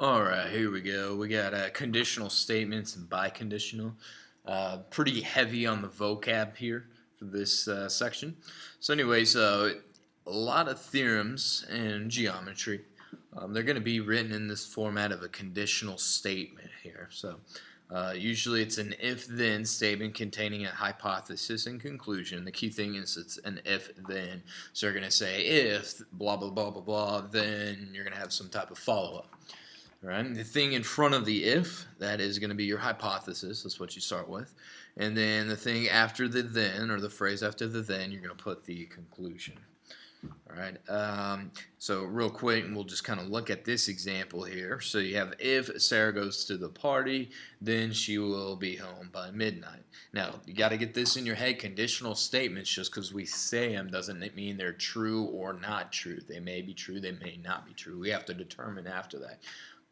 All right, here we go. We got conditional statements and biconditional. Pretty heavy on the vocab here for this section. So, anyways, a lot of theorems in geometry. They're going to be written in this format of a conditional statement here. So, usually it's an if-then statement containing a hypothesis and conclusion. The key thing is it's an if-then. So, you're going to say if blah, blah, blah, blah, blah, then you're going to have some type of follow-up. Right? The thing in front of the if, that is going to be your hypothesis. That's what you start with. And then the thing after the then, or the phrase after the then, you're going to put the conclusion. All right. So real quick, and we'll just kind of look at this example here. So you have if Sarah goes to the party, then she will be home by midnight. Now, you got to get this in your head. Conditional statements, just because we say them doesn't mean they're true or not true. They may be true, they may not be true. We have to determine after that.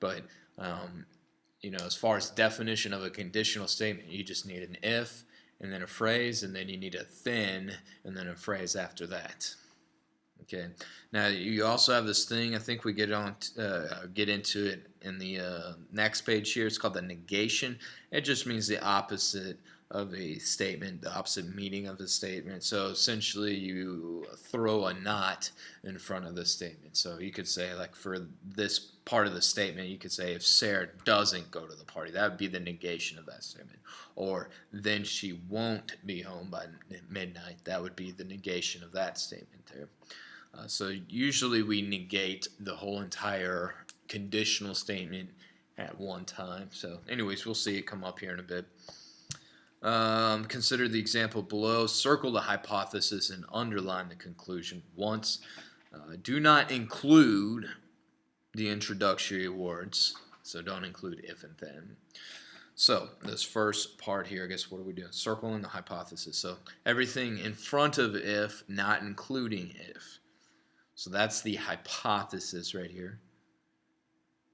But, as far as definition of a conditional statement, you just need an if and then a phrase, and then you need a then and then a phrase after that. Okay. Now you also have this thing. I think we get into it in the next page here. It's called the negation. It just means the opposite of a statement, the opposite meaning of a statement. So essentially, you throw a not in front of the statement. So you could say, like for this part of the statement, you could say if Sarah doesn't go to the party, that would be the negation of that statement. Or then she won't be home by midnight. That would be the negation of that statement there. So usually we negate the whole entire conditional statement at one time. So anyways, we'll see it come up here in a bit. Consider the example below. Circle the hypothesis and underline the conclusion once. Do not include the introductory words. So don't include if and then. So this first part here, I guess, what are we doing? Circling the hypothesis. So everything in front of if, not including if. So that's the hypothesis right here.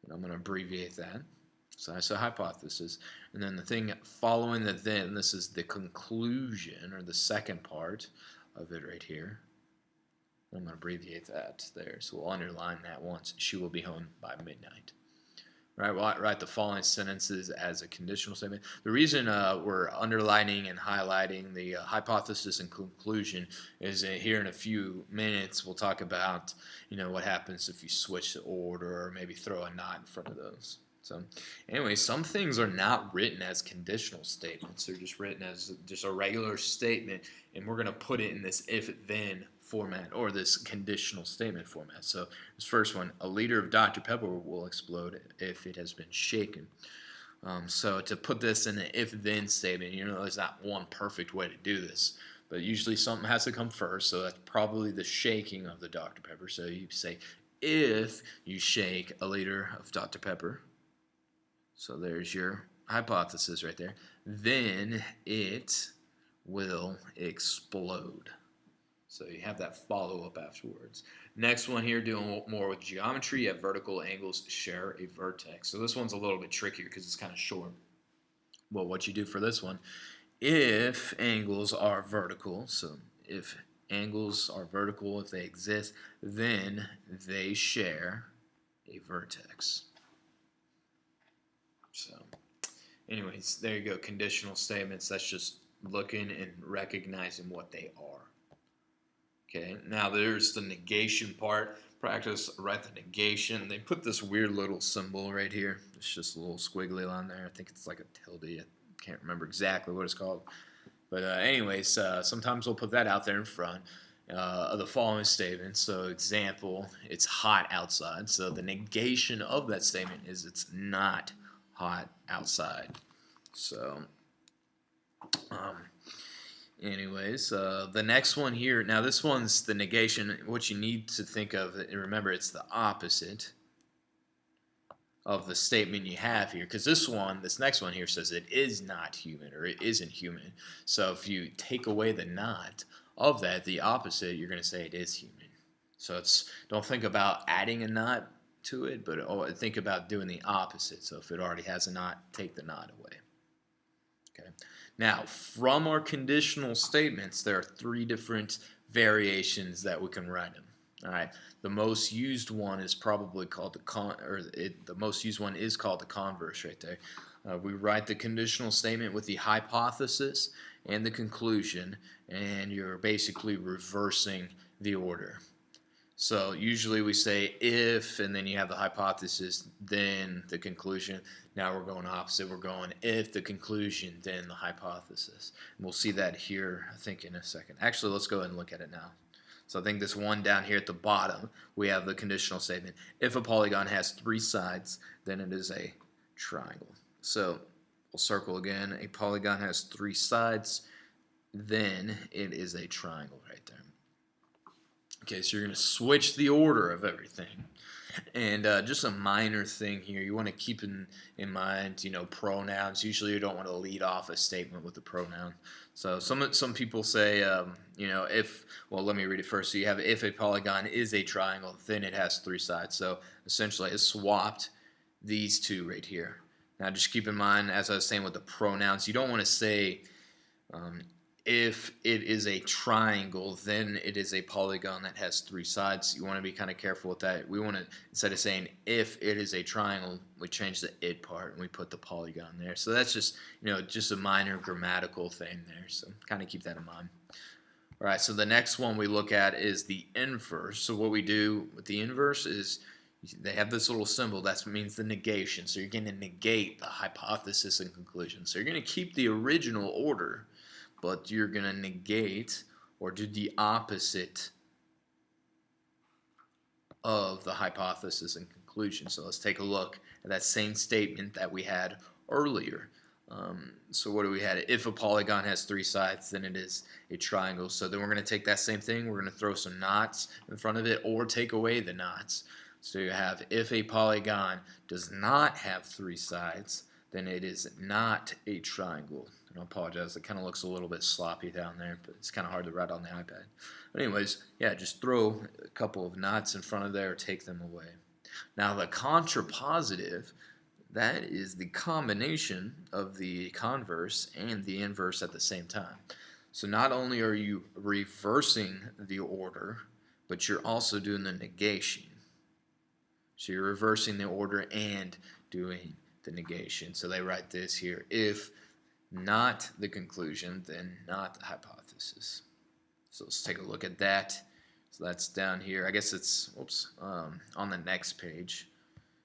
And I'm going to abbreviate that. So that's a hypothesis. And then the thing following the then, this is the conclusion, or the second part of it right here. I'm going to abbreviate that there. So we'll underline that once. She will be home by midnight. Right, we'll write the following sentences as a conditional statement. The reason we're underlining and highlighting the hypothesis and conclusion is that here in a few minutes we'll talk about what happens if you switch the order or maybe throw a not in front of those. So anyway, some things are not written as conditional statements. They're just written as just a regular statement, and we're going to put it in this if-then format, or this conditional statement format. So this first one, a liter of Dr. Pepper will explode if it has been shaken. So to put this in an if-then statement, there's not one perfect way to do this, but usually something has to come first, so that's probably the shaking of the Dr. Pepper. So you say, if you shake a liter of Dr. Pepper, so there's your hypothesis right there, then it will explode. So you have that follow-up afterwards. Next one here, doing more with geometry, you have vertical angles share a vertex. So this one's a little bit trickier because it's kind of short. Well, what you do for this one, if angles are vertical, so if angles are vertical, if they exist, then they share a vertex. So anyways, there you go, conditional statements. That's just looking and recognizing what they are. Okay, now there's the negation part. Practice, write the negation. They put this weird little symbol right here. It's just a little squiggly line there. I think it's like a tilde. I can't remember exactly what it's called. But anyways, sometimes we'll put that out there in front of the following statement. So example, it's hot outside. So the negation of that statement is it's not hot outside. So anyways, the next one here, now this one's the negation. What you need to think of, and remember, it's the opposite of the statement you have here, because this next one here says it is not human, or it isn't human. So if you take away the not of that, the opposite, you're going to say it is human. So don't think about adding a not to it, but think about doing the opposite. So if it already has a not, take the not away. Okay. Now, from our conditional statements, there are three different variations that we can write them. All right, the most used one is probably called the most used one is called the converse right there. We write the conditional statement with the hypothesis and the conclusion, and you're basically reversing the order. So usually we say if, and then you have the hypothesis, then the conclusion. Now we're going opposite. We're going if the conclusion, then the hypothesis. And we'll see that here, I think, in a second. Actually, let's go ahead and look at it now. So I think this one down here at the bottom, we have the conditional statement. If a polygon has 3 sides, then it is a triangle. So we'll circle again. A polygon has 3 sides, then it is a triangle right there. Okay, so you're going to switch the order of everything. And just a minor thing here, you want to keep in mind, pronouns. Usually you don't want to lead off a statement with a pronoun. So some people say, let me read it first. So you have if a polygon is a triangle, then it has 3 sides. So essentially it swapped these two right here. Now just keep in mind, as I was saying with the pronouns, you don't want to say if it is a triangle, then it is a polygon that has 3 sides. You want to be kind of careful with that. We want to, instead of saying if it is a triangle, we change the it part and we put the polygon there. So that's just, just a minor grammatical thing there. So kind of keep that in mind. All right, so the next one we look at is the inverse. So what we do with the inverse is they have this little symbol. That means the negation. So you're going to negate the hypothesis and conclusion. So you're going to keep the original order, but you're going to negate or do the opposite of the hypothesis and conclusion. So let's take a look at that same statement that we had earlier. So what do we had? If a polygon has 3 sides, then it is a triangle. So then we're going to take that same thing. We're going to throw some knots in front of it or take away the knots. So you have if a polygon does not have 3 sides, then it is not a triangle. And I apologize, it kind of looks a little bit sloppy down there, but it's kind of hard to write on the iPad. But anyways, yeah, just throw a couple of knots in front of there or take them away. Now the contrapositive, that is the combination of the converse and the inverse at the same time. So not only are you reversing the order, but you're also doing the negation. So you're reversing the order and doing the negation. So they write this here: if not the conclusion, then not the hypothesis. So let's take a look at that. So that's down here. I guess it's on the next page.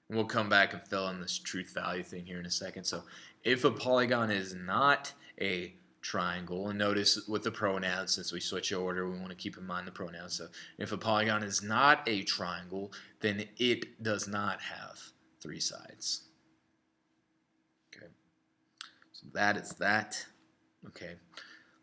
And we'll come back and fill in this truth value thing here in a second. So if a polygon is not a triangle, and notice with the pronouns, since we switch order, we want to keep in mind the pronouns. So if a polygon is not a triangle, then it does not have 3 sides. Okay, so that is that. Okay.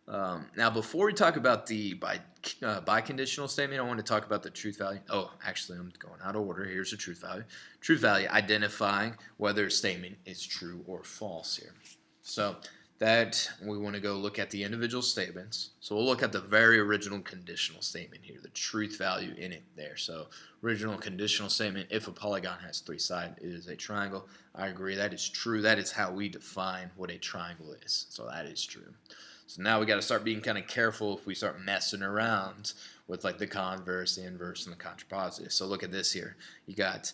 Now, before we talk about the biconditional statement, I want to talk about the truth value. Oh, actually, I'm going out of order. Here's the truth value. Truth value, identifying whether a statement is true or false here. So that we want to go look at the individual statements. So we'll look at the very original conditional statement here, the truth value in it there. So original conditional statement, if a polygon has 3 sides, it is a triangle. I agree, that is true. That is how we define what a triangle is. So that is true. So now we got to start being kind of careful if we start messing around with like the converse, the inverse, and the contrapositive. So look at this here. You got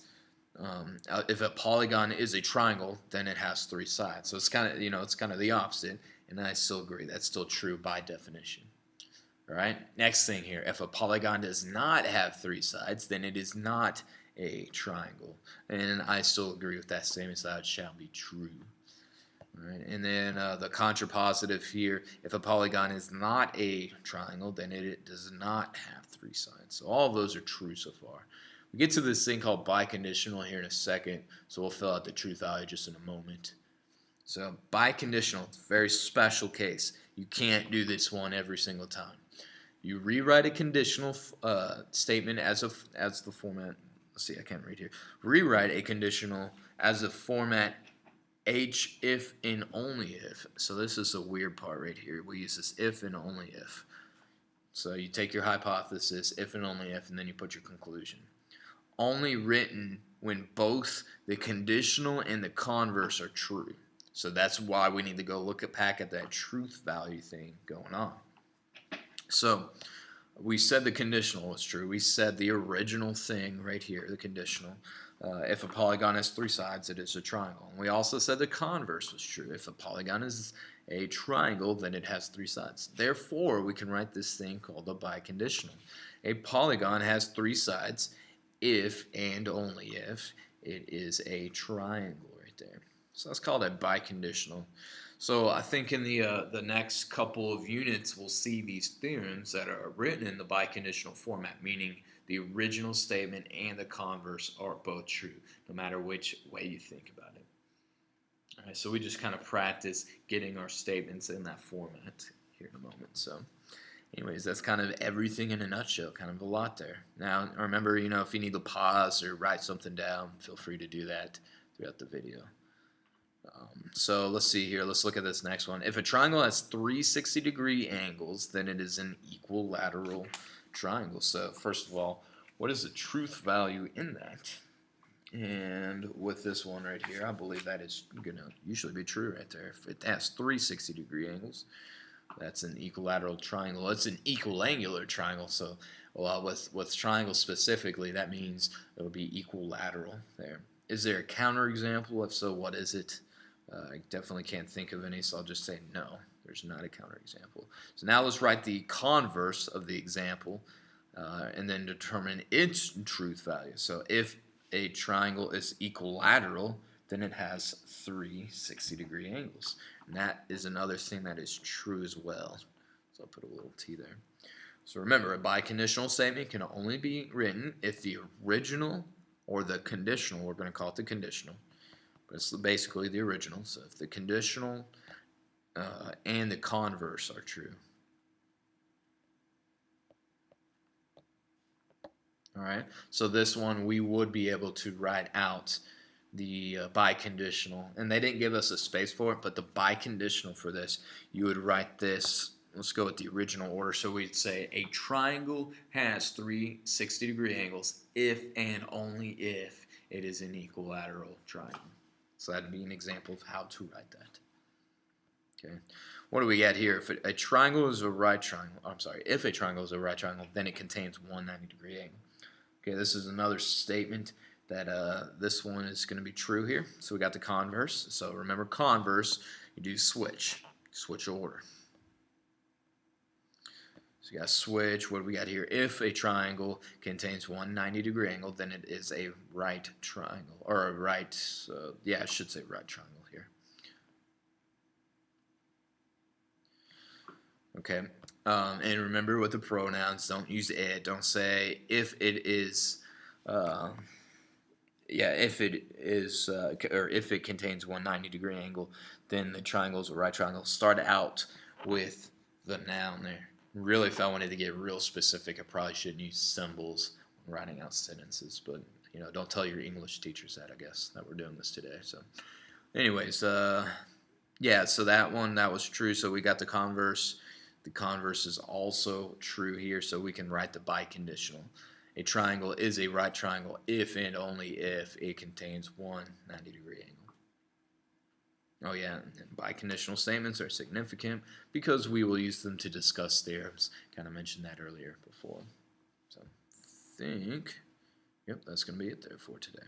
if a polygon is a triangle, then it has 3 sides. So it's kind of it's kind of the opposite, and I still agree that's still true by definition. All right. Next thing here, if a polygon does not have 3 sides, then it is not a triangle, and I still agree with that statement. So that shall be true. All right, and then the contrapositive here, if a polygon is not a triangle, then it does not have 3 sides. So all of those are true so far. We get to this thing called biconditional here in a second, so we'll fill out the truth value just in a moment. So biconditional, very special case. You can't do this one every single time. You rewrite a conditional statement as the format. Let's see, I can't read here. Rewrite a conditional as the format H if and only if. So this is a weird part right here. We use this if and only if. So you take your hypothesis, if and only if, and then you put your conclusion. Only written when both the conditional and the converse are true. So that's why we need to go look back at that truth value thing going on. So we said the conditional was true. We said the original thing right here, the conditional. If a polygon has three sides, it is a triangle. And we also said the converse was true. If a polygon is a triangle, then it has three sides. Therefore, we can write this thing called a biconditional. A polygon has three sides if and only if it is a triangle right there. So that's called a biconditional. So I think in the next couple of units we'll see these theorems that are written in the biconditional format, meaning the original statement and the converse are both true, no matter which way you think about it. All right, so we just kind of practice getting our statements in that format here in a moment. So anyways, that's kind of everything in a nutshell, kind of a lot there. Now, remember, if you need to pause or write something down, feel free to do that throughout the video. So let's see here. Let's look at this next one. If a triangle has three 60-degree angles, then it is an equilateral triangle. So first of all, what is the truth value in that? And with this one right here, I believe that is going to usually be true right there. If it has three 60-degree angles, that's an equilateral triangle. It's an equiangular triangle. So with triangle specifically, that means it will be equilateral there. Is there a counterexample? If so, what is it? I definitely can't think of any, so I'll just say no. There's not a counterexample. So now let's write the converse of the example and then determine its truth value. So if a triangle is equilateral, then it has three 60-degree angles. And that is another thing that is true as well. So I'll put a little t there. So remember, a biconditional statement can only be written if the original or the conditional, we're going to call it the conditional, but it's basically the original. So if the conditional and the converse are true. All right, so this one we would be able to write out the biconditional, and they didn't give us a space for it, but the biconditional for this, you would write this. Let's go with the original order. So we'd say a triangle has three 60-degree angles if and only if it is an equilateral triangle. So that'd be an example of how to write that. Okay. What do we get here? If a triangle is a right triangle, if a triangle is a right triangle, then it contains one 90-degree angle. Okay, this is another statement that this one is going to be true here. So we got the converse. So remember, converse, you do switch order. So you got switch. What do we got here? If a triangle contains one 90-degree angle, then it is a right triangle, or a right, yeah, I should say right triangle here. Okay, and remember with the pronouns, don't use it. Don't say if it is, if it is, or if it contains one 90-degree angle, then the triangle is a right triangle. Start out with the noun there. Really, if I wanted to get real specific, I probably shouldn't use symbols when writing out sentences. But don't tell your English teachers that. I guess that we're doing this today. So, anyways, yeah. So that was true. So we got the converse. The converse is also true here. So we can write the biconditional. A triangle is a right triangle if and only if it contains one 90-degree angle. Oh yeah, and biconditional statements are significant because we will use them to discuss theorems. Kind of mentioned that earlier before. So I think, yep, that's going to be it there for today.